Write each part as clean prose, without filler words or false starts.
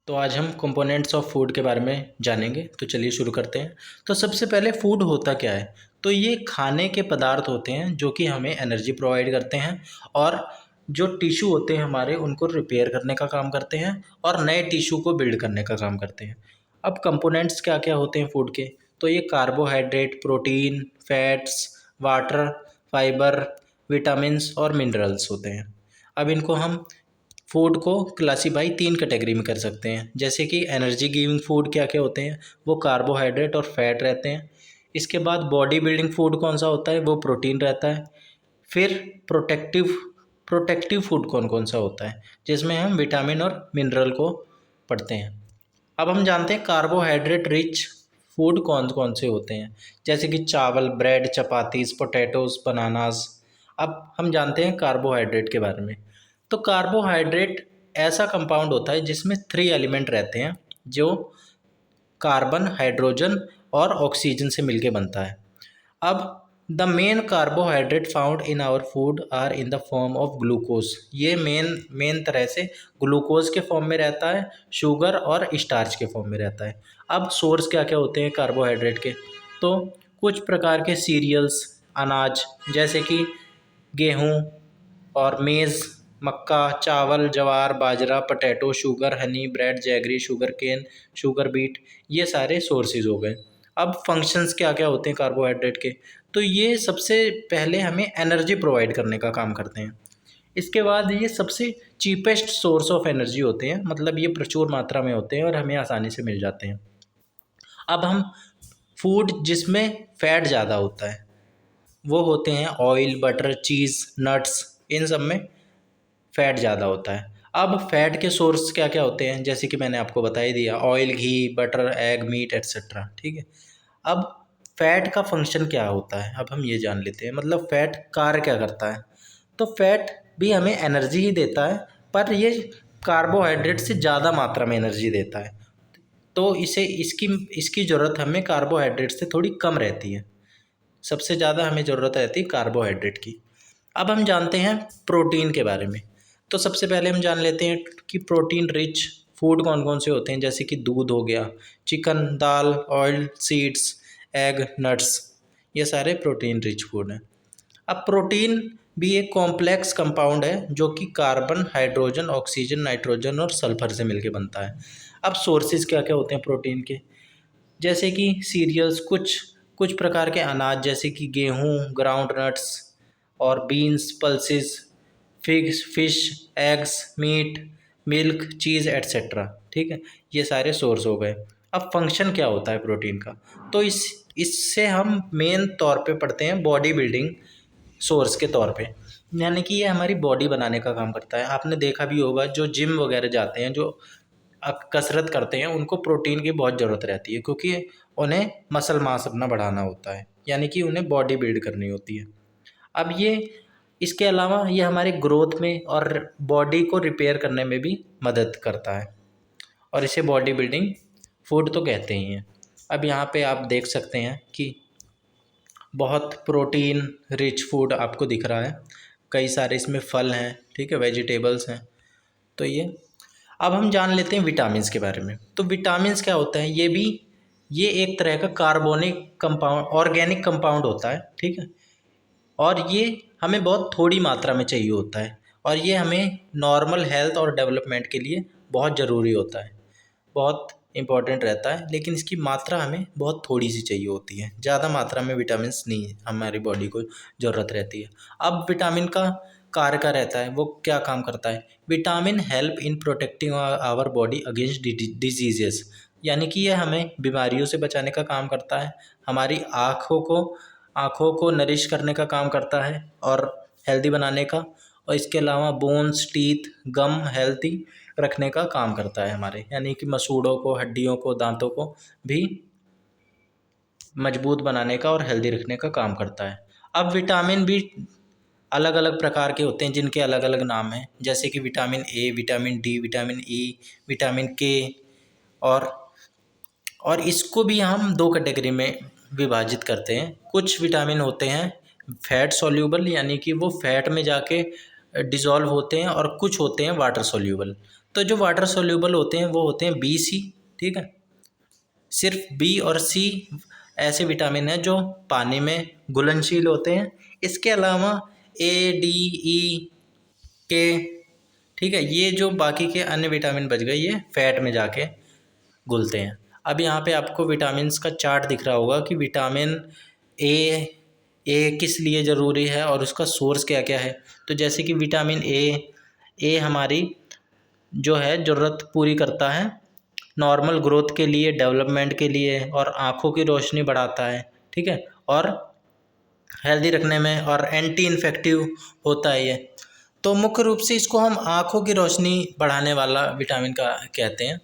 तो आज हम कंपोनेंट्स ऑफ फूड के बारे में जानेंगे। तो चलिए शुरू करते हैं। तो सबसे पहले फूड होता क्या है? तो ये खाने के पदार्थ होते हैं जो कि हमें एनर्जी प्रोवाइड करते हैं और जो टिश्यू होते हैं हमारे उनको रिपेयर करने का काम करते हैं और नए टिश्यू को बिल्ड करने का काम करते हैं। अब कंपोनेंट्स क्या क्या होते हैं फूड के? तो ये carbohydrate, protein, fats, water, fibre, vitamins और मिनरल्स होते हैं। अब इनको हम फूड को क्लासीफाई 3 कैटेगरी में कर सकते हैं। जैसे कि एनर्जी गिविंग फूड क्या क्या होते हैं, वो कार्बोहाइड्रेट और फैट रहते हैं। इसके बाद बॉडी बिल्डिंग फूड कौन सा होता है, वो प्रोटीन रहता है। फिर प्रोटेक्टिव प्रोटेक्टिव फूड कौन कौन सा होता है, जिसमें हम विटामिन और मिनरल को पढ़ते हैं। अब हम जानते हैं कार्बोहाइड्रेट रिच फूड कौन कौन से होते हैं, जैसे कि चावल, ब्रेड, चपातीस, पोटैटोज, बनानास। अब हम जानते हैं कार्बोहाइड्रेट के बारे में। तो कार्बोहाइड्रेट ऐसा कंपाउंड होता है जिसमें 3 एलिमेंट रहते हैं जो कार्बन, हाइड्रोजन और ऑक्सीजन से मिलके बनता है। अब the main carbohydrate found in our food are in the form of glucose. ये मेन तरह से ग्लूकोज के फॉर्म में रहता है, शुगर और स्टार्च के फॉर्म में रहता है। अब सोर्स क्या क्या होते हैं कार्बोहाइड्रेट के? तो कुछ प्रकार के सीरियल्स, अनाज, जैसे कि गेहूँ और मेज़, मक्का, चावल, ज्वार, बाजरा, potato, sugar, honey, bread, jaggery, sugar cane, sugar beet, ये सारे सोर्सेज हो गए। अब फंक्शंस क्या क्या होते हैं कार्बोहाइड्रेट के? तो ये सबसे पहले हमें एनर्जी प्रोवाइड करने का काम करते हैं। इसके बाद ये सबसे चीपेस्ट सोर्स ऑफ एनर्जी होते हैं, मतलब ये प्रचुर मात्रा में होते हैं और हमें आसानी से मिल जाते हैं। अब हम फूड जिसमें फैट ज़्यादा होता है वो होते हैं ऑयल, बटर, चीज़, नट्स, इन सब में फ़ैट ज़्यादा होता है। अब फ़ैट के सोर्स क्या क्या होते हैं, जैसे कि मैंने आपको बता ही दिया, ऑयल, घी, बटर, एग, मीट एट्सेट्रा। ठीक है। अब फ़ैट का फंक्शन क्या होता है, अब हम ये जान लेते हैं, मतलब फ़ैट कार्य क्या करता है। तो फ़ैट भी हमें एनर्जी ही देता है, पर ये कार्बोहाइड्रेट से ज़्यादा मात्रा में एनर्जी देता है। तो इसे इसकी इसकी ज़रूरत हमें कार्बोहाइड्रेट से थोड़ी कम रहती है। सबसे ज़्यादा हमें ज़रूरत रहती है कार्बोहाइड्रेट की। अब हम जानते हैं प्रोटीन के बारे में। तो सबसे पहले हम जान लेते हैं कि प्रोटीन रिच फूड कौन कौन से होते हैं, जैसे कि दूध हो गया, चिकन, दाल, ऑयल, सीड्स, एग, नट्स, ये सारे प्रोटीन रिच फूड हैं। अब प्रोटीन भी एक कॉम्प्लेक्स कंपाउंड है जो कि कार्बन, हाइड्रोजन, ऑक्सीजन, नाइट्रोजन और सल्फर से मिलकर बनता है। अब सोर्सेज क्या क्या होते हैं प्रोटीन के, जैसे कि सीरियल्स, कुछ कुछ प्रकार के अनाज, जैसे कि गेहूँ, ग्राउंड नट्स और beans, pulses, figs, fish, eggs, meat, milk, cheese etcetera. ठीक है, ये सारे सोर्स हो गए। अब फंक्शन क्या होता है प्रोटीन का? तो इससे हम मेन तौर पे पढ़ते हैं बॉडी बिल्डिंग सोर्स के तौर पे, यानी कि ये हमारी बॉडी बनाने का काम करता है। आपने देखा भी होगा जो जिम वगैरह जाते हैं, जो कसरत करते हैं, उनको प्रोटीन की बहुत ज़रूरत रहती है, क्योंकि उन्हें मसल मास अपना बढ़ाना होता है, यानी कि उन्हें बॉडी बिल्ड करनी होती है। अब ये इसके अलावा ये हमारे ग्रोथ में और बॉडी को रिपेयर करने में भी मदद करता है, और इसे बॉडी बिल्डिंग फूड तो कहते ही हैं। अब यहाँ पे आप देख सकते हैं कि बहुत प्रोटीन रिच फूड आपको दिख रहा है, कई सारे इसमें फल हैं, ठीक है, वेजिटेबल्स हैं। तो ये अब हम जान लेते हैं विटामिन्स के बारे में। तो विटामिन्स क्या होता है, ये एक तरह का कार्बोनिक कंपाउंड, ऑर्गेनिक कंपाउंड होता है। ठीक है, और ये हमें बहुत थोड़ी मात्रा में चाहिए होता है, और ये हमें नॉर्मल हेल्थ और डेवलपमेंट के लिए बहुत ज़रूरी होता है, बहुत इम्पॉर्टेंट रहता है। लेकिन इसकी मात्रा हमें बहुत थोड़ी सी चाहिए होती है, ज़्यादा मात्रा में विटामिन्स नहीं हमारी बॉडी को ज़रूरत रहती है। अब विटामिन का कार्य क्या रहता है, वो क्या काम करता है? Vitamin help in protecting our body against diseases, यानी कि ये हमें बीमारियों से बचाने का काम करता है, हमारी आँखों को नरिश करने का काम करता है और हेल्दी बनाने का, और इसके अलावा बोन्स, टीथ, गम हेल्दी रखने का काम करता है हमारे, यानी कि मसूड़ों को, हड्डियों को, दांतों को भी मजबूत बनाने का और हेल्दी रखने का काम करता है। अब विटामिन भी अलग अलग प्रकार के होते हैं जिनके अलग अलग नाम हैं, जैसे कि vitamin A, vitamin D, vitamin E, vitamin के, और इसको भी हम 2 कैटेगरी में विभाजित करते हैं। कुछ विटामिन होते हैं फैट सॉल्यूबल, यानी कि वो फैट में जाके डिज़ोल्व होते हैं, और कुछ होते हैं वाटर सॉल्यूबल। तो जो वाटर सोल्यूबल होते हैं वो होते हैं बी, सी, ठीक है। सिर्फ बी और सी ऐसे विटामिन हैं जो पानी में घुलनशील होते हैं। इसके अलावा ए, डी, ई, के, ठीक है, ये जो बाकी के अन्य विटामिन बच गए ये फैट में जाके घुलते हैं। अब यहाँ पे आपको विटामिन्स का चार्ट दिख रहा होगा कि विटामिन ए किस लिए ज़रूरी है और उसका सोर्स क्या क्या है। तो जैसे कि विटामिन ए हमारी जो है ज़रूरत पूरी करता है नॉर्मल ग्रोथ के लिए, डेवलपमेंट के लिए, और आँखों की रोशनी बढ़ाता है, ठीक है, और हेल्दी रखने में, और एंटी इन्फेक्टिव होता है ये। तो मुख्य रूप से इसको हम आँखों की रोशनी बढ़ाने वाला विटामिन का कहते हैं।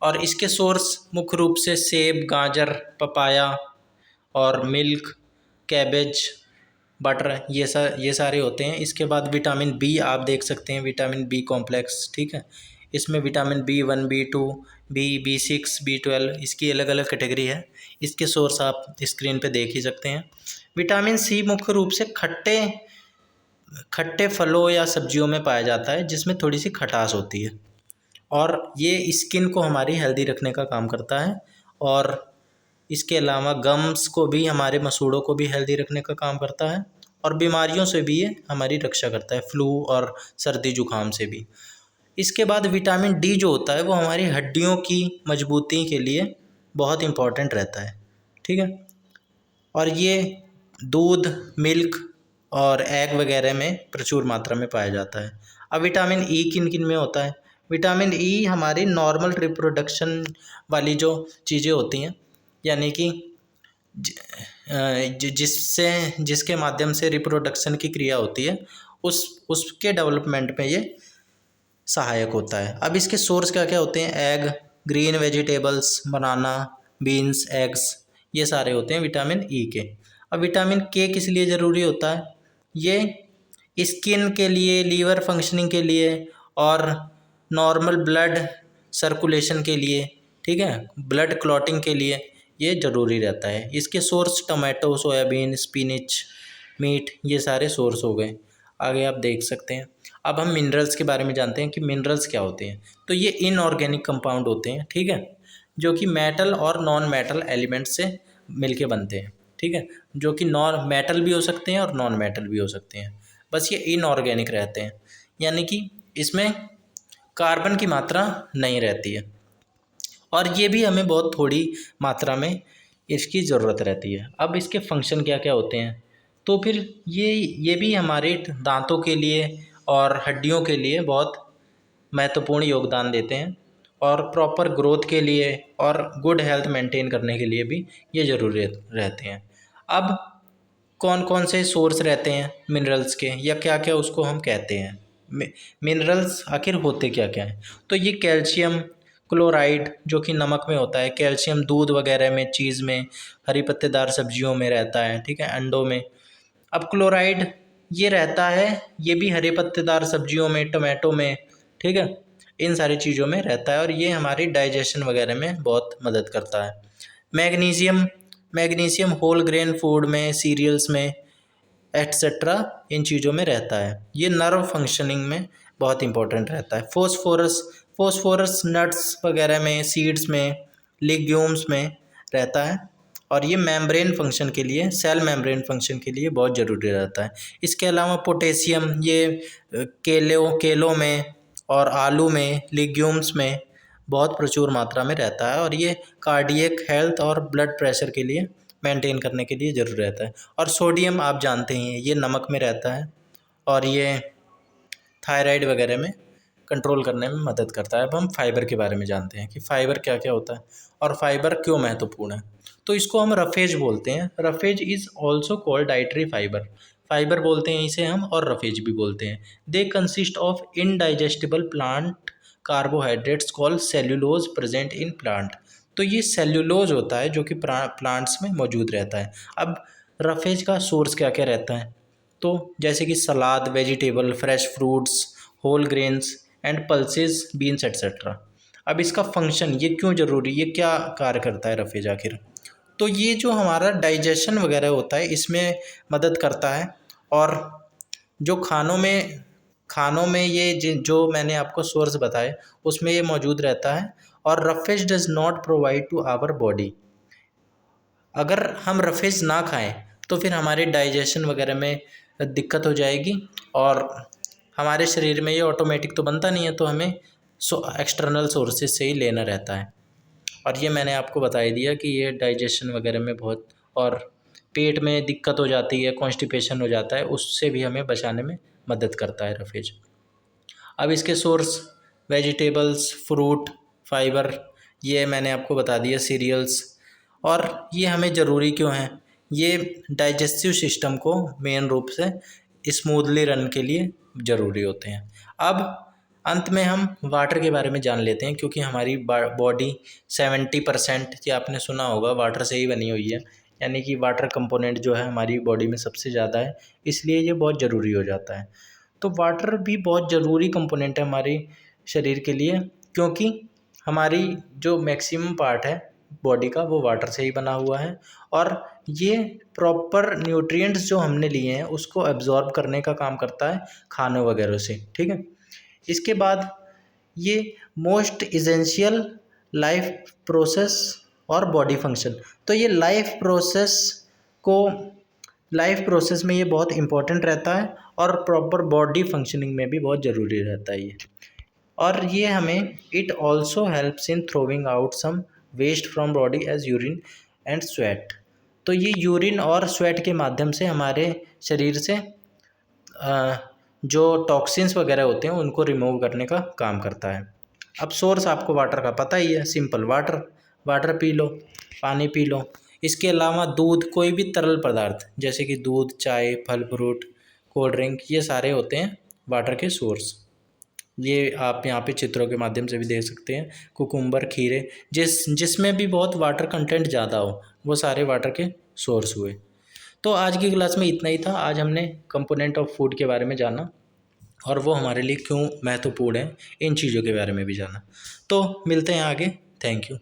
और इसके सोर्स मुख्य रूप से सेब, गाजर, पपाया और मिल्क, कैबेज, बटर, ये सारे होते हैं। इसके बाद विटामिन बी आप देख सकते हैं, विटामिन बी कॉम्प्लेक्स, ठीक है। इसमें vitamin B1, B2, B6, B12, इसकी अलग अलग कैटेगरी है। इसके सोर्स आप स्क्रीन पे देख ही सकते हैं। विटामिन सी मुख्य रूप से खट्टे फलों या सब्जियों में पाया जाता है जिसमें थोड़ी सी खटास होती है, और ये स्किन को हमारी हेल्दी रखने का काम करता है। और इसके अलावा गम्स को भी, हमारे मसूड़ों को भी हेल्दी रखने का काम करता है, और बीमारियों से भी ये हमारी रक्षा करता है, फ्लू और सर्दी जुकाम से भी। इसके बाद विटामिन डी जो होता है वो हमारी हड्डियों की मजबूती के लिए बहुत इम्पॉर्टेंट रहता है, ठीक है। और ये दूध, मिल्क और एग वगैरह में प्रचुर मात्रा में पाया जाता है। अब विटामिन ई किन किन में होता है? विटामिन ई हमारी नॉर्मल रिप्रोडक्शन वाली जो चीज़ें होती हैं, यानी कि जिसके माध्यम से रिप्रोडक्शन की क्रिया होती है, उसके डेवलपमेंट में ये सहायक होता है। अब इसके सोर्स क्या क्या होते हैं? एग, ग्रीन वेजिटेबल्स, बनाना, बीन्स, एग्स, ये सारे होते हैं विटामिन ई के। अब विटामिन के किस लिए ज़रूरी होता है? ये स्किन के लिए, लीवर फंक्शनिंग के लिए, और नॉर्मल ब्लड सर्कुलेशन के लिए, ठीक है, ब्लड क्लॉटिंग के लिए ये ज़रूरी रहता है। इसके source tomato, soybean, spinach, meat, ये सारे सोर्स हो गए। आगे आप देख सकते हैं। अब हम मिनरल्स के बारे में जानते हैं कि मिनरल्स क्या होते हैं। तो ये इनऑर्गेनिक कंपाउंड होते हैं, ठीक है, जो कि मेटल और नॉन मेटल एलिमेंट से मिलके बनते हैं, ठीक है, जो कि नॉन मेटल भी हो सकते हैं और नॉन मेटल भी हो सकते हैं। बस ये इनऑर्गेनिक रहते हैं, यानी कि इसमें कार्बन की मात्रा नहीं रहती है, और ये भी हमें बहुत थोड़ी मात्रा में इसकी ज़रूरत रहती है। अब इसके फंक्शन क्या क्या होते हैं? तो फिर ये भी हमारे दांतों के लिए और हड्डियों के लिए बहुत महत्वपूर्ण योगदान देते हैं, और प्रॉपर ग्रोथ के लिए और गुड हेल्थ मेंटेन करने के लिए भी ये ज़रूरी रहते हैं। अब कौन कौन से सोर्स रहते हैं मिनरल्स के, या क्या क्या उसको हम कहते हैं? मिनरल्स आखिर होते क्या क्या हैं? तो ये कैल्शियम क्लोराइड जो कि नमक में होता है, कैल्शियम दूध वगैरह में, चीज़ में, हरी पत्तेदार सब्जियों में रहता है, ठीक है, अंडों में। अब क्लोराइड ये रहता है, ये भी हरे पत्तेदार सब्जियों में, टमाटो में, ठीक है, इन सारी चीज़ों में रहता है, और ये हमारी डाइजेशन वगैरह में बहुत मदद करता है। मैग्नीशियम होल ग्रेन फूड में, सीरियल्स में, एट्सेट्रा, इन चीज़ों में रहता है। ये नर्व फंक्शनिंग में बहुत इंपॉर्टेंट रहता है। फोस्फोरस नट्स वगैरह में, सीड्स में, लेग्यूम्स में रहता है, और ये मेम्ब्रेन फंक्शन के लिए, सेल मेम्ब्रेन फंक्शन के लिए बहुत ज़रूरी रहता है। इसके अलावा पोटेशियम ये केलों में और आलू में, लेग्यूम्स में बहुत प्रचुर मात्रा में रहता है, और ये कार्डियक हेल्थ और ब्लड प्रेशर के लिए मेंटेन करने के लिए ज़रूर रहता है। और सोडियम आप जानते हैं ये नमक में रहता है, और ये थायराइड वगैरह में कंट्रोल करने में मदद करता है। अब हम फाइबर के बारे में जानते हैं कि फाइबर क्या क्या होता है और फाइबर क्यों महत्वपूर्ण है। तो इसको हम रफेज बोलते हैं। Roughage is also called dietary fibre. Fibre बोलते हैं इसे हम, और रफेज भी बोलते हैं। They consist of indigestible plant carbohydrates called cellulose present in plant. तो ये सेल्यूलोज होता है जो कि प्लांट्स में मौजूद रहता है। अब रफेज का सोर्स क्या क्या रहता है? तो जैसे कि salad, vegetable, fresh fruits, whole grains and pulses, beans etcetera. अब इसका फंक्शन ये क्यों ज़रूरी, ये क्या कार्य करता है रफेज आखिर? तो ये जो हमारा डाइजेशन वगैरह होता है इसमें मदद करता है, और जो खानों में खानों में ये जो मैंने आपको सोर्स बताए उसमें ये मौजूद रहता है। और roughage does not provide to our body. अगर हम रफेज ना खाएं तो फिर हमारे डाइजेशन वगैरह में दिक्कत हो जाएगी और हमारे शरीर में ये ऑटोमेटिक तो बनता नहीं है, तो हमें एक्सटर्नल सोर्सेज से ही लेना रहता है। और ये मैंने आपको बता ही दिया कि ये डाइजेशन वगैरह में बहुत, और पेट में दिक्कत हो जाती है, कॉन्स्टिपेशन हो जाता है, उससे भी हमें बचाने में मदद करता है रफेज। अब इसके सोर्स वेजिटेबल्स, फ्रूट, फाइबर, ये मैंने आपको बता दिया, सीरियल्स। और ये हमें ज़रूरी क्यों हैं? ये डाइजेस्टिव सिस्टम को मेन रूप से स्मूथली रन के लिए ज़रूरी होते हैं। अब अंत में हम वाटर के बारे में जान लेते हैं, क्योंकि हमारी बॉडी 70%, ये आपने सुना होगा, वाटर से ही बनी हुई है। यानी कि वाटर कंपोनेंट जो है हमारी बॉडी में सबसे ज़्यादा है, इसलिए ये बहुत ज़रूरी हो जाता है। तो वाटर भी बहुत ज़रूरी कंपोनेंट है हमारे शरीर के लिए, क्योंकि हमारी जो मैक्सिमम पार्ट है बॉडी का वो वाटर से ही बना हुआ है। और ये प्रॉपर न्यूट्रिएंट्स जो हमने लिए हैं उसको एब्जॉर्ब करने का काम करता है खानों वगैरह से, ठीक है। इसके बाद ये मोस्ट इसेंशियल लाइफ प्रोसेस और बॉडी फंक्शन। तो ये लाइफ प्रोसेस में ये बहुत इम्पोर्टेंट रहता है और प्रॉपर बॉडी फंक्शनिंग में भी बहुत ज़रूरी रहता है ये। और ये हमें it also helps in throwing out some waste from body as urine and sweat. तो ये यूरिन और स्वेट के माध्यम से हमारे शरीर से जो टॉक्सिन्स वगैरह होते हैं उनको रिमूव करने का काम करता है। अब सोर्स आपको वाटर का पता ही है, सिंपल वाटर पी लो, पानी पी लो। इसके अलावा दूध, कोई भी तरल पदार्थ जैसे कि दूध, चाय, फल फ्रूट, कोल्ड ड्रिंक, ये सारे होते हैं वाटर के सोर्स। ये आप यहाँ पे चित्रों के माध्यम से भी देख सकते हैं। कुकुम्बर, खीरे, जिसमें भी बहुत वाटर कंटेंट ज़्यादा हो, वो सारे वाटर के सोर्स हुए। तो आज की क्लास में इतना ही था। आज हमने कंपोनेंट ऑफ फूड के बारे में जाना और वो हमारे लिए क्यों महत्वपूर्ण है, इन चीज़ों के बारे में भी जाना। तो मिलते हैं आगे। Thank you.